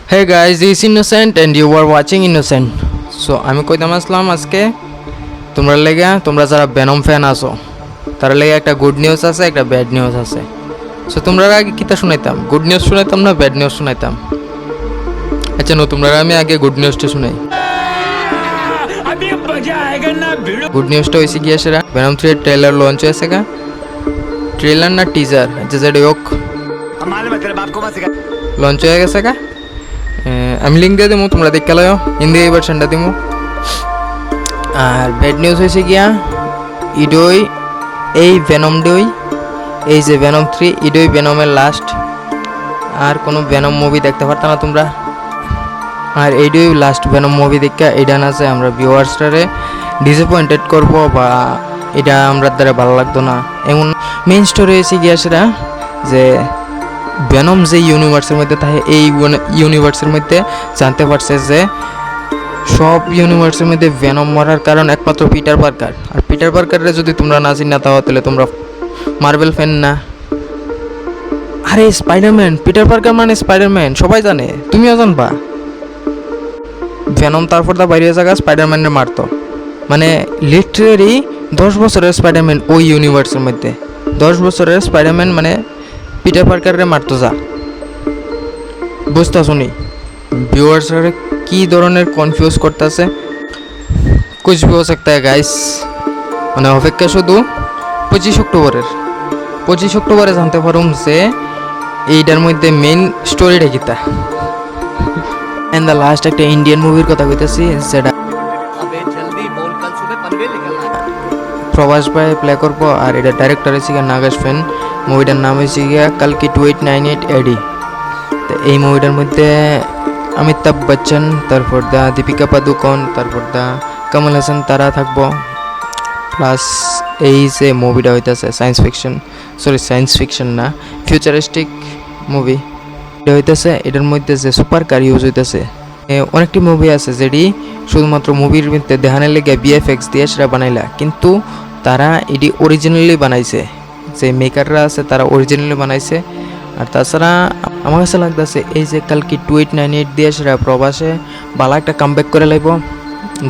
Hey guys, this is Innocent and you are watching Innocent. So আমি কইতাম আসলাম আজকে তোমরা যারা ভেনম ফ্যান আছো তার লেগে একটা গুড নিউজ আছে, একটা ব্যাড নিউজ আছে। সো তোমরা আগে কিতা শুনাইতাম, গুড নিউজ শুনাইতাম না ব্যাড নিউজ শুনাইতাম? আচ্ছা তোমরা আমি আগে গুড নিউজটা শুনাই। গুড নিউজটা হয়েছে গিয়ে সেরা ভেনম 3 এর ট্রেলার লঞ্চ হয়েছে গা। ট্রেলার না টিজার, আচ্ছা যেটা হোক লঞ্চ হয়ে গেছে গা। আমি লিঙ্ক দিয়ে দেবো, তোমরা দেখতে লাও, হিন্দি ভার্সনটা দেবো। আর ব্যাড নিউজ হয়েছে গিয়া ইডোই এই ভেনম ডই, এই যে ভেনম 3 ইডোই ভেনমের লাস্ট, আর কোনো ভেনম মুভি দেখতে পারতাম না তোমরা। আর এইডোই লাস্ট ভেনম মুভি দেখে এটা না যে আমরা ভিউয়ার্সটারে ডিসঅ্যাপয়েন্টেড করব বা এটা আমরা দ্বারা ভালো লাগতো না এমন। মেইন স্টোরি হয়েছে গিয়া সেটা যে ভেনম যে ইউনিভার্সের মধ্যে থাকে, এই ইউনিভার্সের মধ্যে জানতে পারছে যে সব ইউনিভার্সের মধ্যে ভেনম মরার কারণ একমাত্র পিটার পার্কার। আর পিটার পার্কারে যদি তোমরা না চিনা তাও তাহলে তোমরা মার্বেল ফ্যান না। আরে স্পাইডারম্যান, পিটার পার্কার মানে স্পাইডারম্যান, সবাই জানে, তুমিও জানবা। ভেনম তারপর দা বাইরে জায়গা স্পাইডারম্যানের মারতো, মানে লিটারেলি 10 বছরের স্পাইডারম্যান ওই ইউনিভার্সের মধ্যে 10 বছরের স্পাইডারম্যান মানে পিটার পার্কারে মারতো। যা বুঝতে শুনি ভিউয়ার্সরা কি ধরনের কনফিউজ করতেছে, কুছ भी हो सकता है गाइस। মানে অপেক্ষা শুধু 25 অক্টোবরে জানতে পারুম যে এইটার মধ্যে মেইন স্টোরিটা কিতা। এন্ড দ্য লাস্ট একটা ইন্ডিয়ান মুভির কথা কইতেছি, যেটা প্রভাস ভাই প্লে করবো। আর এটা ডাইরেক্টর হয়েছে গিয়া নাগেশ ফ্যান। মুভিটার নাম হয়েছে গিয়া কালকি 2898 AD। তো এই মুভিটার মধ্যে অমিতাভ বচ্চন, তারপর দা দীপিকা পাদুকোন, তারপর দা কমল হাসান তারা থাকবো। প্লাস এই যে মুভিটা হইতেছে সায়েন্স ফিকশন না, ফিউচারিস্টিক মুভি এটা হইতেছে। এটার মধ্যে যে সুপার কার ইউজ হইতেছে, অনেকটি মুভি আছে যেটি শুধুমাত্র মুভির মধ্যে দেখানোর লেগে VFX দিয়ে সেটা বানাইলা, কিন্তু তারা এটি অরিজিনালি বানাইছে। যে মেকাররা আছে তারা অরিজিনালি বানাইছে। আর তাছাড়া আমার কাছে লাগতেছে এই যে কালকি 2898 দিয়ে সেটা প্রবাসে ভালো একটা কামব্যাক করে লাইব।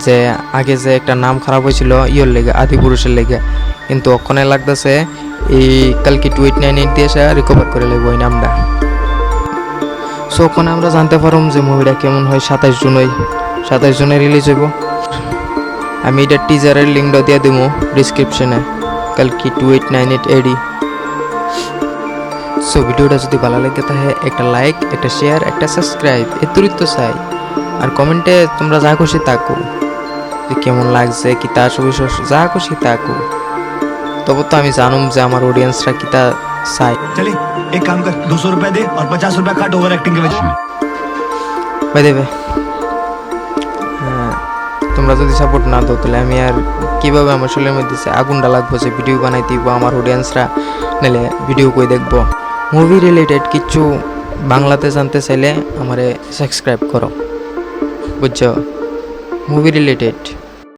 যে আগে যে একটা নাম খারাপ হয়েছিল ইয়োর লেগে, আদিপুরুষের লেগে, কিন্তু ওখানে লাগতেছে এই কালকি 2898 দিয়ে সেটা রিকভার করে লাইব ওই নামটা। সো ওখানে আমরা জানতে পারলাম যে মুভিটা কেমন হয়। 27 জুনে রিলিজ হইব। আমি এটা টিজারের লিঙ্কটা দিয়ে দেবো ডিসক্রিপশনে, কালকি 2898 AD। সো ভিডিওটা যদি ভালো লাগে তাহলে একটা লাইক, একটা শেয়ার, একটা সাবস্ক্রাইব এতই তো চাই। আর কমেন্টে তোমরা যা খুশি তাকো, যে কেমন লাগছে কি তা সবিশেষ যা খুশি তাকো। তবে তো আমি জানুম যে আমার অডিয়েন্সরা কি তা চাই। चलिए एक काम कर 200 रुपए दे और 50 रुपए काट ओवर एक्टिंग के वजह। ভাই দেবে, হ্যাঁ তোমরা যদি সাপোর্ট না দাও তাহলে আমি আর কীভাবে আমার শরীরের মধ্যে আগুনটা লাগবো যে ভিডিও বানাই দিব আমার অডিয়েন্সরা, নাহলে ভিডিও কই দেখবো। মুভি রিলেটেড কিছু বাংলাতে জানতে চাইলে আমারে সাবস্ক্রাইব করো, বুঝছো? Movie related